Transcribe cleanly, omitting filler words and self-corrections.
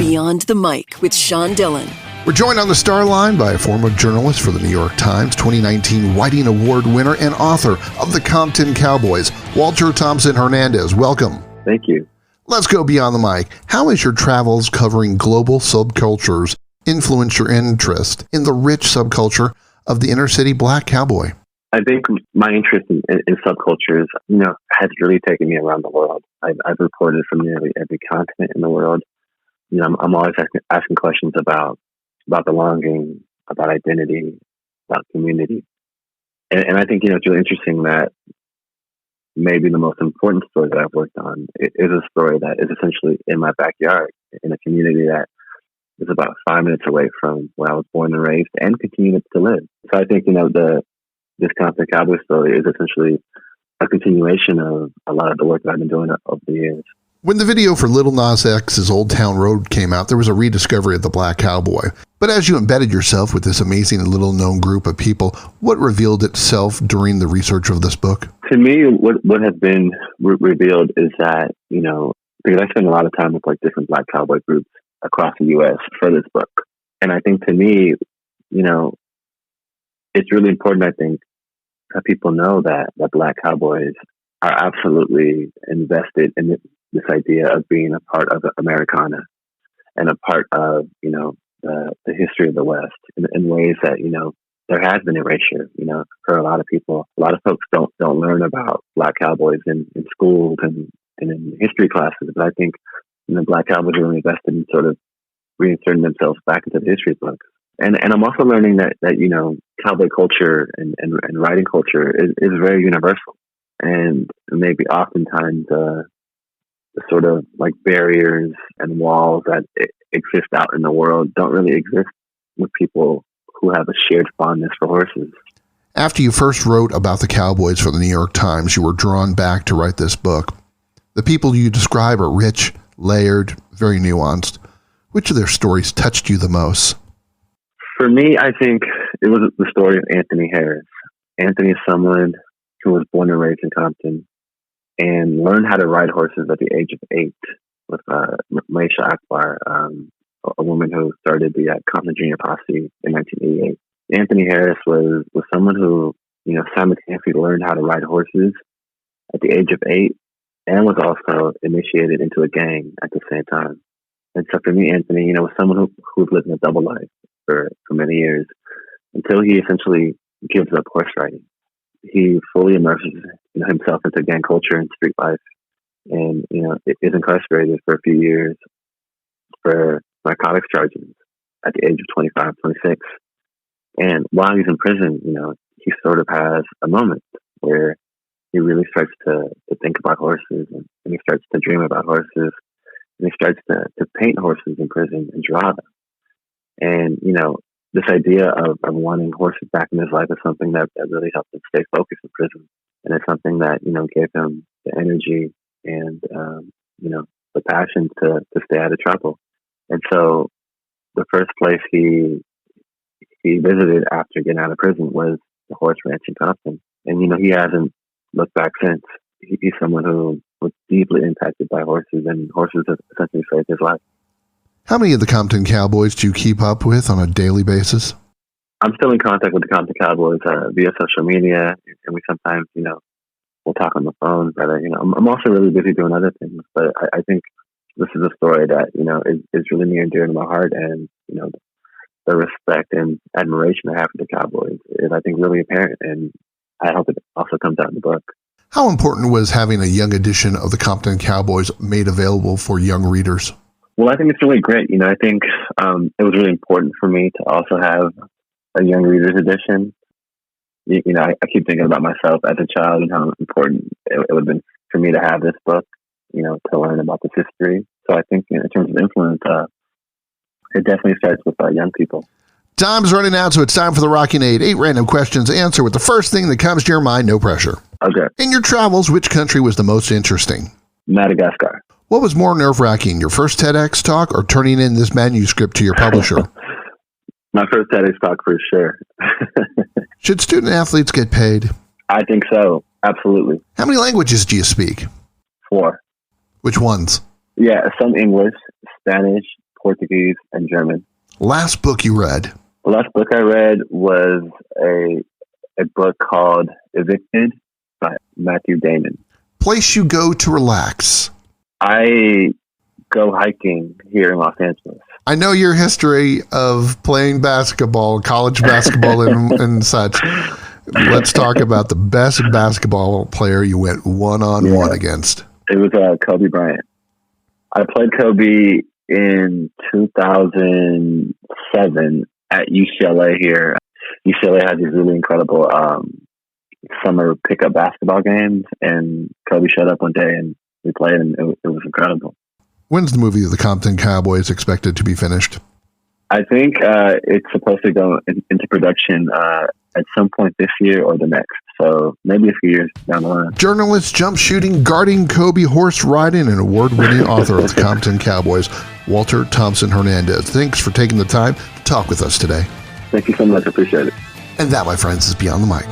Beyond the Mic with Sean Dillon. We're joined on the star line by a former journalist for the New York Times, 2019 Whiting Award winner and author of The Compton Cowboys, Walter Thompson Hernandez. Welcome. Thank you. Let's go beyond the mic. How has your travels covering global subcultures influenced your interest in the rich subculture of the inner city black cowboy? I think my interest in subcultures, has really taken me around the world. I've reported from nearly every continent in the world. I'm always asking questions about belonging, about identity, about community. And I think, it's really interesting that maybe the most important story that I've worked on is a story that is essentially in my backyard, in a community that is about 5 minutes away from where I was born and raised and continue to live. So I think, this Compton Cowboy story is essentially a continuation of a lot of the work that I've been doing over the years. When the video for Lil Nas X's Old Town Road came out, there was a rediscovery of the Black Cowboy. But as you embedded yourself with this amazing and little-known group of people, what revealed itself during the research of this book? To me, what has been revealed is that, because I spend a lot of time with different Black Cowboy groups across the U.S. for this book. And I think to me, it's really important, I think, that people know that Black Cowboys are absolutely invested in this idea of being a part of Americana and a part of, the history of the West in ways that, there has been erasure, for a lot of people. A lot of folks don't learn about Black Cowboys in schools and in history classes. But I think, Black Cowboys are really invested in sort of reinserting themselves back into the history books. And I'm also learning that cowboy culture and writing culture is very universal. And maybe oftentimes the sort of barriers and walls that exist out in the world don't really exist with people who have a shared fondness for horses. After you first wrote about the Cowboys for the New York Times, you were drawn back to write this book. The people you describe are rich, layered, very nuanced. Which of their stories touched you the most? For me, I think it was the story of Anthony Harris. Anthony is someone who was born and raised in Compton and learned how to ride horses at the age of 8 with Maisha Akbar, a woman who started the Compton Junior Posse in 1988. Anthony Harris was someone who, simultaneously learned how to ride horses at the age of 8 and was also initiated into a gang at the same time. And so for me, Anthony, was someone who's lived a double life for many years until he essentially gives up horse riding. He fully immerses himself into gang culture and street life, and is incarcerated for a few years for narcotics charges at the age of 25, 26. And while he's in prison, he sort of has a moment where he really starts to think about horses, and he starts to dream about horses, and he starts to paint horses in prison and draw them. And, this idea of wanting horses back in his life is something that really helped him stay focused in prison. And it's something that, gave him the energy and, the passion to stay out of trouble. And so the first place he visited after getting out of prison was the horse ranch in Compton. And, he hasn't looked back since. He's someone who was deeply impacted by horses, and horses have essentially saved his life. How many of the Compton Cowboys do you keep up with on a daily basis? I'm still in contact with the Compton Cowboys via social media, and we sometimes, we'll talk on the phone. But I'm also really busy doing other things. But I think this is a story that is really near and dear to my heart, and the respect and admiration I have for the Cowboys is, I think, really apparent, and I hope it also comes out in the book. How important was having a young edition of the Compton Cowboys made available for young readers? Well, I think it's really great. I think it was really important for me to also have a young reader's edition. I keep thinking about myself as a child and how important it would have been for me to have this book, to learn about this history. So I think in terms of influence, it definitely starts with young people. Time's running out, so it's time for the Rocking Aid. 8 random questions. Answer with the first thing that comes to your mind, no pressure. Okay. In your travels, which country was the most interesting? Madagascar. What was more nerve-wracking, your first TEDx talk or turning in this manuscript to your publisher? My first TEDx talk for sure. Should student athletes get paid? I think so. Absolutely. How many languages do you speak? 4. Which ones? Yeah, some English, Spanish, Portuguese, and German. Last book you read? The last book I read was a book called Evicted by Matthew Damon. Place you go to relax? I go hiking here in Los Angeles. I know your history of playing basketball, college basketball and such. Let's talk about the best basketball player you went one-on-one against. It was Kobe Bryant. I played Kobe in 2007 at UCLA here. UCLA has these really incredible summer pickup basketball games, and Kobe showed up one day and we played, and it was incredible. When's the movie The Compton Cowboys expected to be finished? I think it's supposed to go into production at some point this year or the next. So maybe a few years down the line. Journalist, jump shooting, guarding Kobe, horse riding, and award-winning author of The Compton Cowboys, Walter Thompson Hernandez. Thanks for taking the time to talk with us today. Thank you so much. I appreciate it. And that, my friends, is Beyond the Mic.